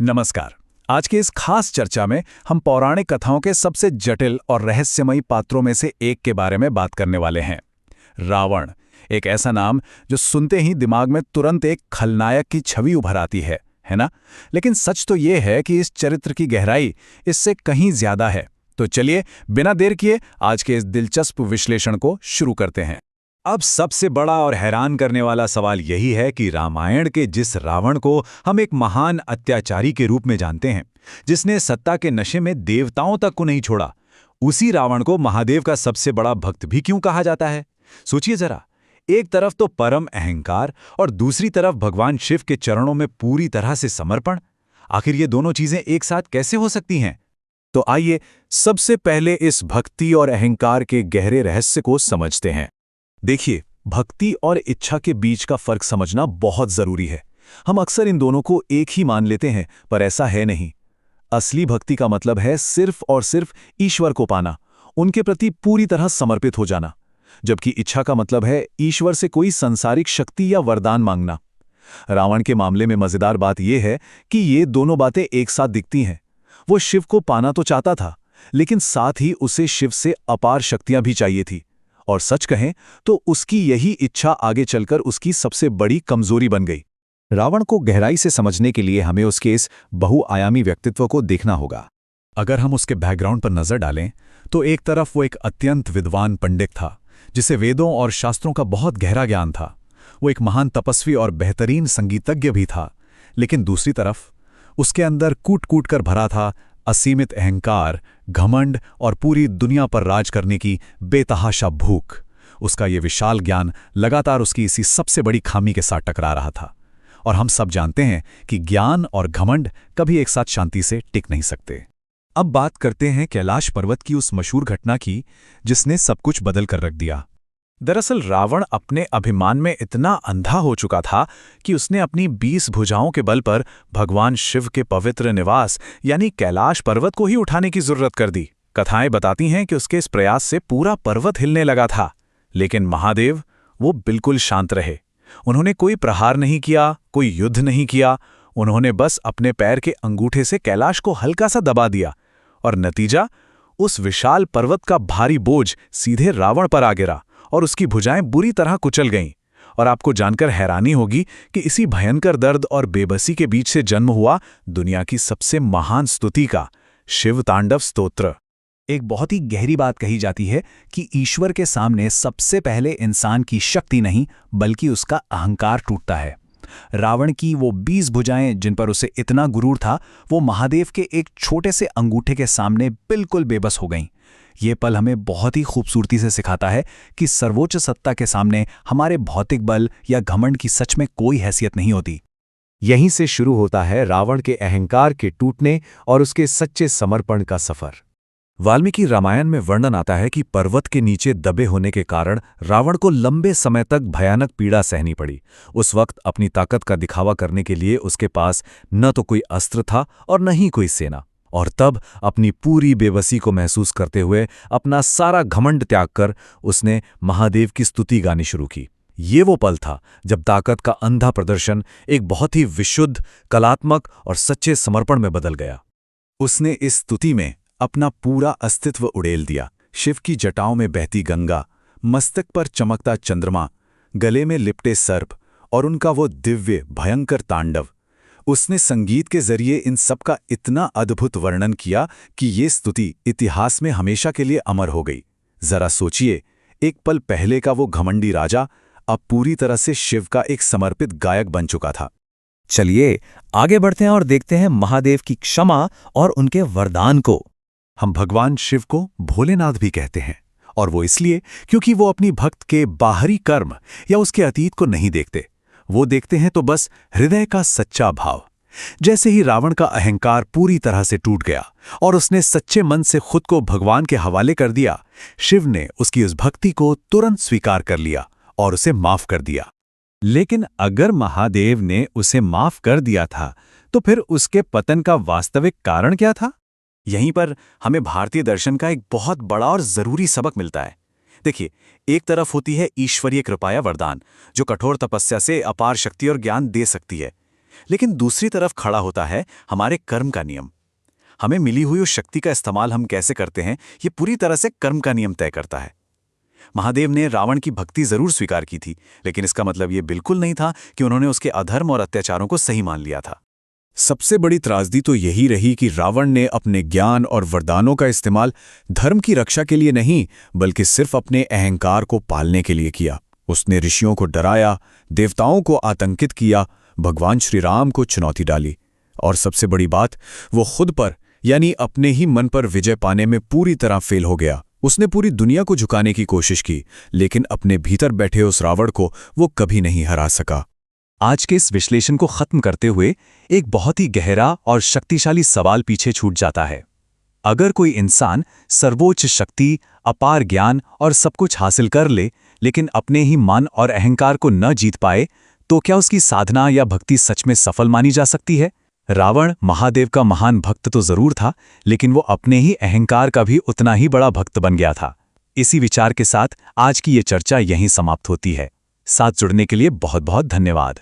नमस्कार। आज की इस खास चर्चा में हम पौराणिक कथाओं के सबसे जटिल और रहस्यमयी पात्रों में से एक के बारे में बात करने वाले हैं। रावण, एक ऐसा नाम जो सुनते ही दिमाग में तुरंत एक खलनायक की छवि उभर आती है ना? लेकिन सच तो ये है कि इस चरित्र की गहराई इससे कहीं ज्यादा है। तो चलिए बिना देर किए आज के इस दिलचस्प विश्लेषण को शुरू करते हैं। अब सबसे बड़ा और हैरान करने वाला सवाल यही है कि रामायण के जिस रावण को हम एक महान अत्याचारी के रूप में जानते हैं, जिसने सत्ता के नशे में देवताओं तक को नहीं छोड़ा, उसी रावण को महादेव का सबसे बड़ा भक्त भी क्यों कहा जाता है? सोचिए जरा, एक तरफ तो परम अहंकार और दूसरी तरफ भगवान शिव के चरणों में पूरी तरह से समर्पण। आखिर ये दोनों चीजें एक साथ कैसे हो सकती हैं? तो आइए सबसे पहले इस भक्ति और अहंकार के गहरे रहस्य को समझते हैं। देखिए, भक्ति और इच्छा के बीच का फर्क समझना बहुत जरूरी है। हम अक्सर इन दोनों को एक ही मान लेते हैं, पर ऐसा है नहीं। असली भक्ति का मतलब है सिर्फ और सिर्फ ईश्वर को पाना, उनके प्रति पूरी तरह समर्पित हो जाना, जबकि इच्छा का मतलब है ईश्वर से कोई सांसारिक शक्ति या वरदान मांगना। रावण के मामले में मजेदार बात यह है कि ये दोनों बातें एक साथ दिखती हैं। वो शिव को पाना तो चाहता था, लेकिन साथ ही उसे शिव से अपार शक्तियां भी चाहिए थी। और सच कहें तो उसकी यही इच्छा आगे चलकर उसकी सबसे बड़ी कमजोरी बन गई। रावण को गहराई से समझने के लिए हमें उसके इस बहुआयामी व्यक्तित्व को देखना होगा। अगर हम उसके बैकग्राउंड पर नजर डालें तो एक तरफ वो एक अत्यंत विद्वान पंडित था, जिसे वेदों और शास्त्रों का बहुत गहरा ज्ञान था। वो एक महान तपस्वी और बेहतरीन संगीतज्ञ भी था। लेकिन दूसरी तरफ उसके अंदर कूट कूट कर भरा था असीमित अहंकार, घमंड और पूरी दुनिया पर राज करने की बेतहाशा भूख। उसका ये विशाल ज्ञान लगातार उसकी इसी सबसे बड़ी खामी के साथ टकरा रहा था। और हम सब जानते हैं कि ज्ञान और घमंड कभी एक साथ शांति से टिक नहीं सकते। अब बात करते हैं कैलाश पर्वत की उस मशहूर घटना की, जिसने सब कुछ बदल कर रख दिया। दरअसल रावण अपने अभिमान में इतना अंधा हो चुका था कि उसने अपनी 20 भुजाओं के बल पर भगवान शिव के पवित्र निवास यानी कैलाश पर्वत को ही उठाने की जरूरत कर दी। कथाएं बताती हैं कि उसके इस प्रयास से पूरा पर्वत हिलने लगा था। लेकिन महादेव, वो बिल्कुल शांत रहे। उन्होंने कोई प्रहार नहीं किया, कोई युद्ध नहीं किया। उन्होंने बस अपने पैर के अंगूठे से कैलाश को हल्का सा दबा दिया, और नतीजा, उस विशाल पर्वत का भारी बोझ सीधे रावण पर आ गिरा और उसकी भुजाएं बुरी तरह कुचल गईं। और आपको जानकर हैरानी होगी कि इसी भयंकर दर्द और बेबसी के बीच से जन्म हुआ दुनिया की सबसे महान स्तुति का शिव तांडव स्तोत्र। एक बहुत ही गहरी बात कही जाती है कि ईश्वर के सामने सबसे पहले इंसान की शक्ति नहीं, बल्कि उसका अहंकार टूटता है। रावण की वो 20 भुजाएं जिन पर उसे इतना गुरूर था, वो महादेव के एक छोटे से अंगूठे के सामने बिल्कुल बेबस हो गईं। ये पल हमें बहुत ही खूबसूरती से सिखाता है कि सर्वोच्च सत्ता के सामने हमारे भौतिक बल या घमंड की सच में कोई हैसियत नहीं होती। यहीं से शुरू होता है रावण के अहंकार के टूटने और उसके सच्चे समर्पण का सफर। वाल्मीकि रामायण में वर्णन आता है कि पर्वत के नीचे दबे होने के कारण रावण को लंबे समय तक भयानक पीड़ा सहनी पड़ी। उस वक्त अपनी ताकत का दिखावा करने के लिए उसके पास न तो कोई अस्त्र था और न ही कोई सेना। और तब अपनी पूरी बेबसी को महसूस करते हुए अपना सारा घमंड त्याग कर उसने महादेव की स्तुति गानी शुरू की। ये वो पल था जब ताकत का अंधा प्रदर्शन एक बहुत ही विशुद्ध, कलात्मक और सच्चे समर्पण में बदल गया। उसने इस स्तुति में अपना पूरा अस्तित्व उड़ेल दिया। शिव की जटाओं में बहती गंगा, मस्तक पर चमकता चंद्रमा, गले में लिपटे सर्प और उनका वो दिव्य भयंकर तांडव। उसने संगीत के जरिए इन सब का इतना अद्भुत वर्णन किया कि ये स्तुति इतिहास में हमेशा के लिए अमर हो गई। जरा सोचिए, एक पल पहले का वो घमंडी राजा अब पूरी तरह से शिव का एक समर्पित गायक बन चुका था। चलिए आगे बढ़ते हैं और देखते हैं महादेव की क्षमा और उनके वरदान को। हम भगवान शिव को भोलेनाथ भी कहते हैं, और वो इसलिए क्योंकि वो अपनी भक्त के बाहरी कर्म या उसके अतीत को नहीं देखते। वो देखते हैं तो बस हृदय का सच्चा भाव। जैसे ही रावण का अहंकार पूरी तरह से टूट गया और उसने सच्चे मन से खुद को भगवान के हवाले कर दिया, शिव ने उसकी उस भक्ति को तुरंत स्वीकार कर लिया और उसे माफ कर दिया। लेकिन अगर महादेव ने उसे माफ कर दिया था, तो फिर उसके पतन का वास्तविक कारण क्या था? यहीं पर हमें भारतीय दर्शन का एक बहुत बड़ा और जरूरी सबक मिलता है। देखिए, एक तरफ होती है ईश्वरीय कृपा या वरदान, जो कठोर तपस्या से अपार शक्ति और ज्ञान दे सकती है। लेकिन दूसरी तरफ खड़ा होता है हमारे कर्म का नियम। हमें मिली हुई उस शक्ति का इस्तेमाल हम कैसे करते हैं, ये पूरी तरह से कर्म का नियम तय करता है। महादेव ने रावण की भक्ति जरूर स्वीकार की थी, लेकिन इसका मतलब ये बिल्कुल नहीं था कि उन्होंने उसके अधर्म और अत्याचारों को सही मान लिया था। सबसे बड़ी त्रासदी तो यही रही कि रावण ने अपने ज्ञान और वरदानों का इस्तेमाल धर्म की रक्षा के लिए नहीं, बल्कि सिर्फ अपने अहंकार को पालने के लिए किया। उसने ऋषियों को डराया, देवताओं को आतंकित किया, भगवान श्री राम को चुनौती डाली, और सबसे बड़ी बात, वो खुद पर यानी अपने ही मन पर विजय पाने में पूरी तरह फेल हो गया। उसने पूरी दुनिया को झुकाने की कोशिश की, लेकिन अपने भीतर बैठे उस रावण को वो कभी नहीं हरा सका। आज के इस विश्लेषण को खत्म करते हुए एक बहुत ही गहरा और शक्तिशाली सवाल पीछे छूट जाता है। अगर कोई इंसान सर्वोच्च शक्ति, अपार ज्ञान और सब कुछ हासिल कर ले, लेकिन अपने ही मन और अहंकार को न जीत पाए, तो क्या उसकी साधना या भक्ति सच में सफल मानी जा सकती है? रावण महादेव का महान भक्त तो जरूर था, लेकिन वो अपने ही अहंकार का भी उतना ही बड़ा भक्त बन गया था। इसी विचार के साथ आज की ये चर्चा यहीं समाप्त होती है। साथ जुड़ने के लिए बहुत बहुत धन्यवाद।